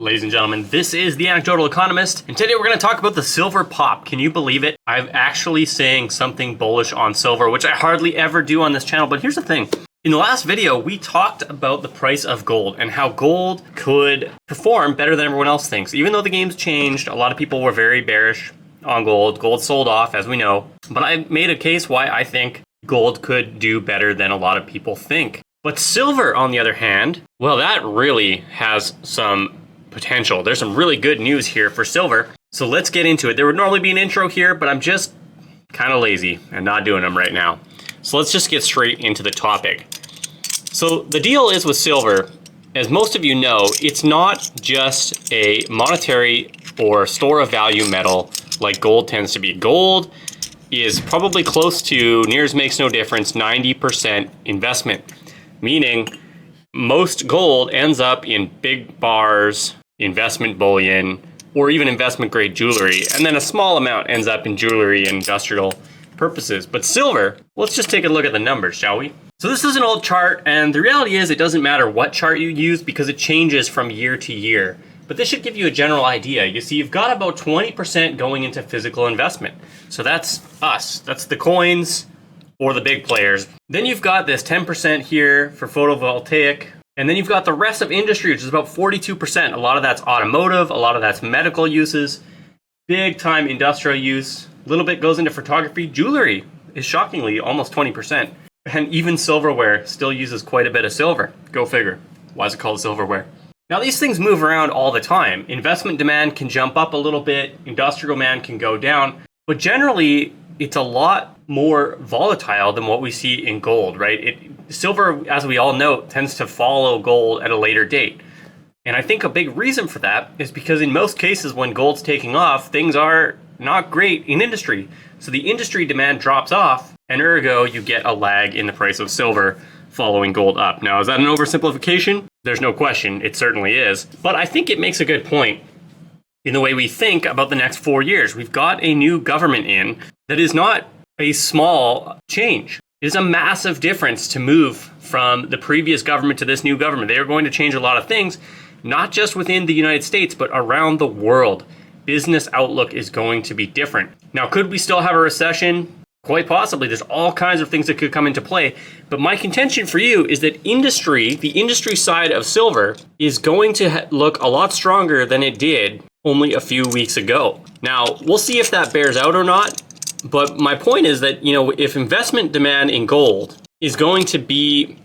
Ladies and gentlemen, this is The Anecdotal Economist, and today we're going to talk about the silver pop. Can you believe it? I'm actually saying something bullish on silver, which I hardly ever do on this channel, but here's the thing. In the last video, we talked about the price of gold and how gold could perform better than everyone else thinks. Even though the game's changed, a lot of people were very bearish on gold. Gold sold off, as we know, but I made a case why I think gold could do better than a lot of people think. But silver, on the other hand, well, that really has some potential. There's some really good news here for silver. So let's get into it. There would normally be an intro here, but I'm just kind of lazy and not doing them right now. So let's just get straight into the topic. So the deal is with silver, as most of you know, it's not just a monetary or store of value metal like gold tends to be. Gold is probably close to, near as makes no difference, 90% investment, meaning most gold ends up in big bars, investment bullion, or even investment grade jewelry, and then a small amount ends up in jewelry and industrial purposes. But silver, let's just take a look at the numbers, shall we? So this is an old chart, and the reality is it doesn't matter what chart you use because it changes from year to year. But this should give you a general idea. You see, you've got about 20% going into physical investment. So that's us. That's the coins or the big players. Then you've got this 10% here for photovoltaic. And then you've got the rest of industry, which is about 42%. A lot of that's automotive, a lot of that's medical uses, big time industrial use. A little bit goes into photography. Jewelry is shockingly almost 20%. And even silverware still uses quite a bit of silver. Go figure. Why is it called silverware? Now these things move around all the time. Investment demand can jump up a little bit. Industrial demand can go down. But generally, it's a lot more volatile than what we see in gold, right? Silver, as we all know, tends to follow gold at a later date. And I think a big reason for that is because in most cases when gold's taking off, things are not great in industry. So the industry demand drops off, and ergo you get a lag in the price of silver following gold up. Now, is that an oversimplification? There's no question, it certainly is. But I think it makes a good point in the way we think about the next 4 years. We've got a new government in that is not a small change. It is a massive difference to move from the previous government to this new government. They are going to change a lot of things, not just within the United States, but around the world. Business outlook is going to be different. Now, could we still have a recession? Quite possibly. There's all kinds of things that could come into play. But my contention for you is that industry, the industry side of silver, is going to look a lot stronger than it did only a few weeks ago. Now, we'll see if that bears out or not. But my point is that, if investment demand in gold is going to be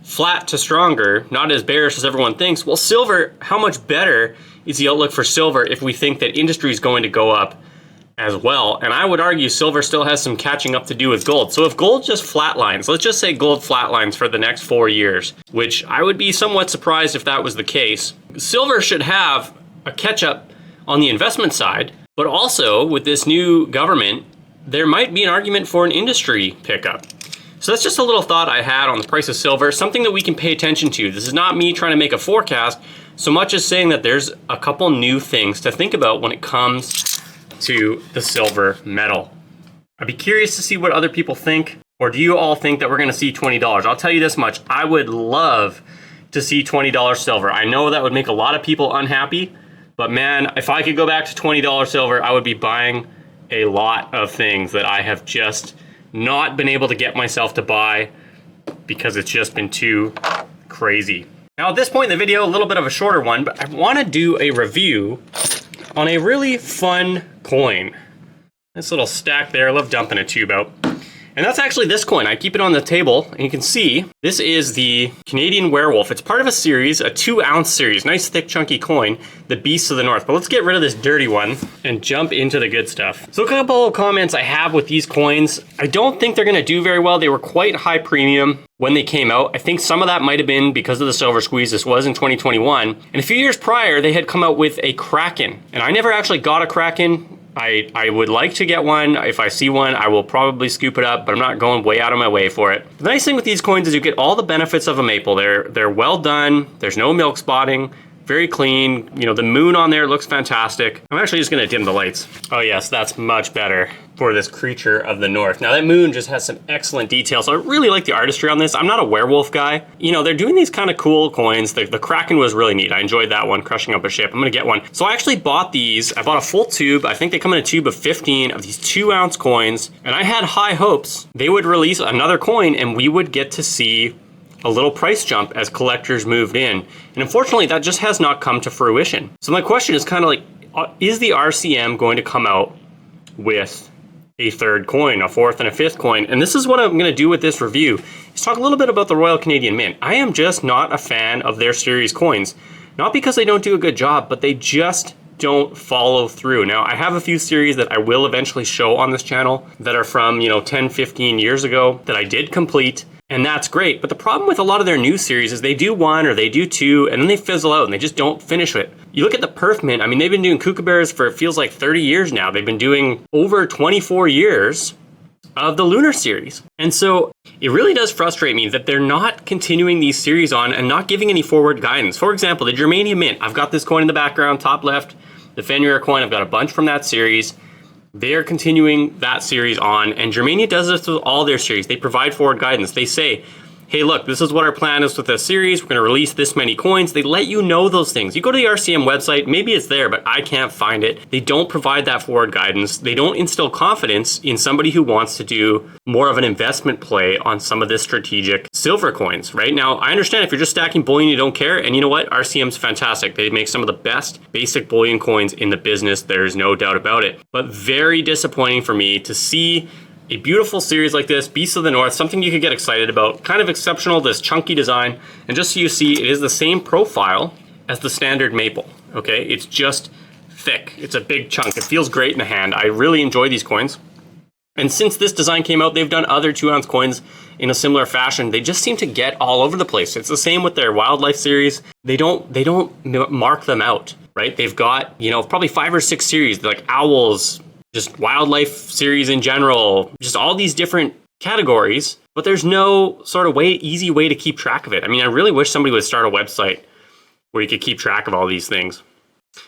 flat to stronger, not as bearish as everyone thinks, well, silver, how much better is the outlook for silver if we think that industry is going to go up as well? And I would argue silver still has some catching up to do with gold. So if gold just flatlines, let's just say gold flatlines for the next 4 years, which I would be somewhat surprised if that was the case, silver should have a catch up on the investment side, but also with this new government, there might be an argument for an industry pickup. So that's just a little thought I had on the price of silver, something that we can pay attention to. This is not me trying to make a forecast, so much as saying that there's a couple new things to think about when it comes to the silver metal. I'd be curious to see what other people think, or do you all think that we're gonna see $20? I'll tell you this much, I would love to see $20 silver. I know that would make a lot of people unhappy, but man, if I could go back to $20 silver, I would be buying a lot of things that I have just not been able to get myself to buy because it's just been too crazy. Now at this point in the video, a little bit of a shorter one, but I want to do a review on a really fun coin. This little stack there, I love dumping a tube out. And that's actually this coin. I keep it on the table, and you can see this is the Canadian Werewolf. It's part of a series, a 2-ounce series, nice thick chunky coin, the Beasts of the North. But let's get rid of this dirty one and jump into the good stuff. So a couple of comments I have with these coins. I don't think they're gonna do very well. They were quite high premium when they came out. I think some of that might have been because of the silver squeeze. This was in 2021. And a few years prior, they had come out with a Kraken. And I never actually got a Kraken. I would like to get one. If I see one, I will probably scoop it up, but I'm not going way out of my way for it. The nice thing with these coins is you get all the benefits of a maple. They're well done. There's no milk spotting. very clean. You know, the moon on there looks fantastic. I'm actually just gonna dim the lights. Oh yes, that's much better for this creature of the north. Now that moon just has some excellent details. I really like the artistry on this. I'm not a werewolf guy. You know, they're doing these kind of cool coins. The Kraken was really neat. I enjoyed that one, crushing up a ship. I'm gonna get one. So I actually bought these. I bought a full tube. I think they come in a tube of 15 of these 2-ounce coins, and I had high hopes they would release another coin and we would get to see a little price jump as collectors moved in. And unfortunately, that just has not come to fruition. So my question is kind of like, is the RCM going to come out with a third coin, a fourth and a fifth coin? And this is what I'm gonna do with this review, is talk a little bit about the Royal Canadian Mint. I am just not a fan of their series coins. Not because they don't do a good job, but they just don't follow through. Now, I have a few series that I will eventually show on this channel that are from, you know, 10, 15 years ago that I did complete, and that's great. But the problem with a lot of their new series is they do one or they do two and then they fizzle out and they just don't finish it. You look at the Perth Mint, I mean, they've been doing kookaburras for, it feels like 30 years now. They've been doing over 24 years of the Lunar series. And so it really does frustrate me that they're not continuing these series on and not giving any forward guidance. For example, the Germania Mint, I've got this coin in the background, top left, the Fenrir coin, I've got a bunch from that series. They're continuing that series on, and Germania does this with all their series. They provide forward guidance. They say, hey, look, this is what our plan is with this series. We're gonna release this many coins. They let you know those things. You go to the RCM website, maybe it's there, but I can't find it. They don't provide that forward guidance. They don't instill confidence in somebody who wants to do more of an investment play on some of the strategic silver coins, right? Now, I understand if you're just stacking bullion, you don't care, and you know what? RCM's fantastic. They make some of the best basic bullion coins in the business. There's no doubt about it. But very disappointing for me to see a beautiful series like this, Beasts of the North, something you could get excited about, kind of exceptional, this chunky design. And just so you see, it is the same profile as the standard maple, okay? It's just thick. It's a big chunk. It feels great in the hand. I really enjoy these coins. And since this design came out, they've done other 2-ounce coins in a similar fashion. They just seem to get all over the place. It's the same with their wildlife series. They don't mark them out, right? They've got, you know, probably 5 or 6 series, like owls, just wildlife series in general, just all these different categories, but there's no sort of easy way to keep track of it. I mean, I really wish somebody would start a website where you could keep track of all these things.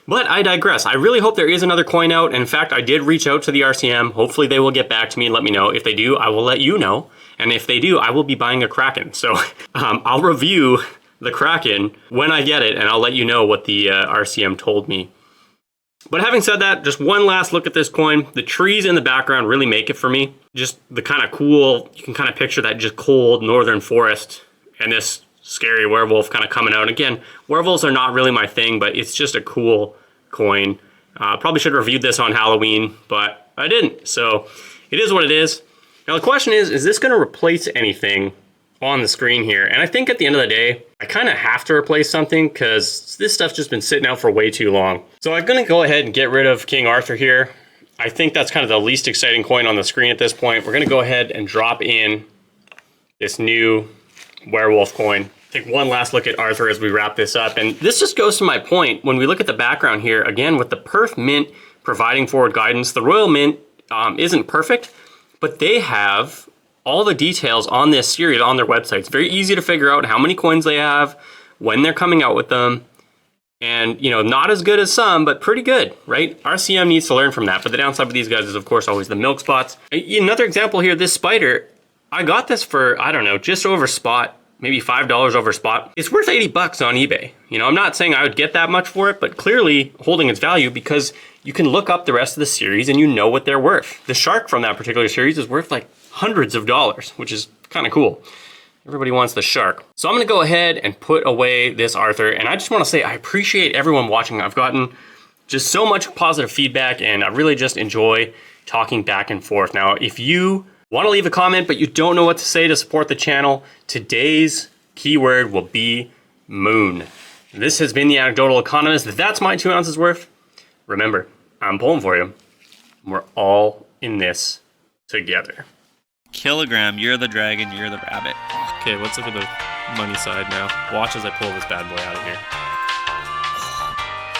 But I digress. I really hope there is another coin out. And in fact, I did reach out to the RCM. Hopefully they will get back to me and let me know. If they do, I will let you know. And if they do, I will be buying a Kraken. So I'll review the Kraken when I get it, and I'll let you know what the RCM told me. But having said that, just one last look at this coin. The trees in the background really make it for me. Just the kind of cool, you can kind of picture that just cold northern forest and this scary werewolf kind of coming out. And again, werewolves are not really my thing, but it's just a cool coin. Probably should have reviewed this on Halloween, but I didn't. So it is what it is. Now the question is this going to replace anything on the screen here? And I think at the end of the day, I kind of have to replace something because this stuff's just been sitting out for way too long. So I'm going to go ahead and get rid of King Arthur here. I think that's kind of the least exciting coin on the screen at this point. We're going to go ahead and drop in this new werewolf coin. Take one last look at Arthur as we wrap this up. And this just goes to my point. When we look at the background here, again, with the Perth Mint providing forward guidance, the Royal Mint isn't perfect, but they have all the details on this series on their website. It's very easy to figure out how many coins they have, when they're coming out with them, and, you know, not as good as some, but pretty good, right? RCM needs to learn from that, but the downside of these guys is, of course, always the milk spots. Another example here, this spider, I got this for, I don't know, just over spot, maybe $5 over spot. It's worth 80 bucks on eBay. You know, I'm not saying I would get that much for it, but clearly holding its value because you can look up the rest of the series and you know what they're worth. The shark from that particular series is worth like hundreds of dollars, which is kind of cool. Everybody wants the shark. So I'm gonna go ahead and put away this Arthur, and I just wanna say I appreciate everyone watching. I've gotten just so much positive feedback, and I really just enjoy talking back and forth. Now, if you wanna leave a comment, but you don't know what to say to support the channel, today's keyword will be moon. This has been the Anecdotal Economist. That's my 2 ounces worth. Remember, I'm pulling for you. We're all in this together. Kilogram, you're the dragon, you're the rabbit. Okay, let's look at the money side now. Watch as I pull this bad boy out of here.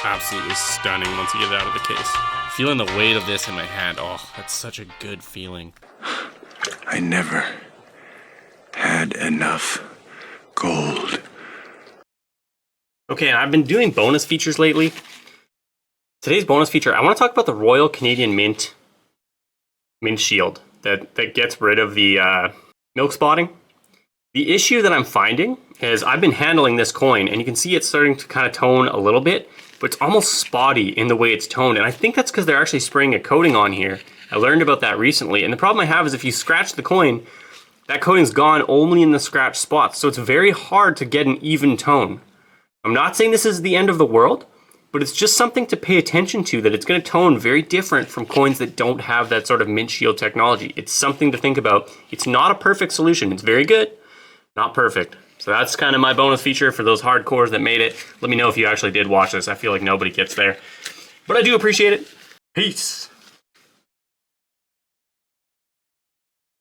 Absolutely stunning once you get it out of the case. Feeling the weight of this in my hand. Oh, that's such a good feeling. I never had enough gold. Okay, and I've been doing bonus features lately. Today's bonus feature, I want to talk about the Royal Canadian Mint Shield that gets rid of the milk spotting. The issue that I'm finding is I've been handling this coin, and you can see it's starting to kind of tone a little bit, but it's almost spotty in the way it's toned, and I think that's because they're actually spraying a coating on here. I learned about that recently, and the problem I have is if you scratch the coin, that coating's gone only in the scratch spots, so it's very hard to get an even tone. I'm not saying this is the end of the world, but it's just something to pay attention to, that it's going to tone very different from coins that don't have that sort of mint shield technology. It's something to think about. It's not a perfect solution. It's very good, not perfect. So that's kind of my bonus feature for those hardcores that made it. Let me know if you actually did watch this. I feel like nobody gets there, but I do appreciate it. Peace.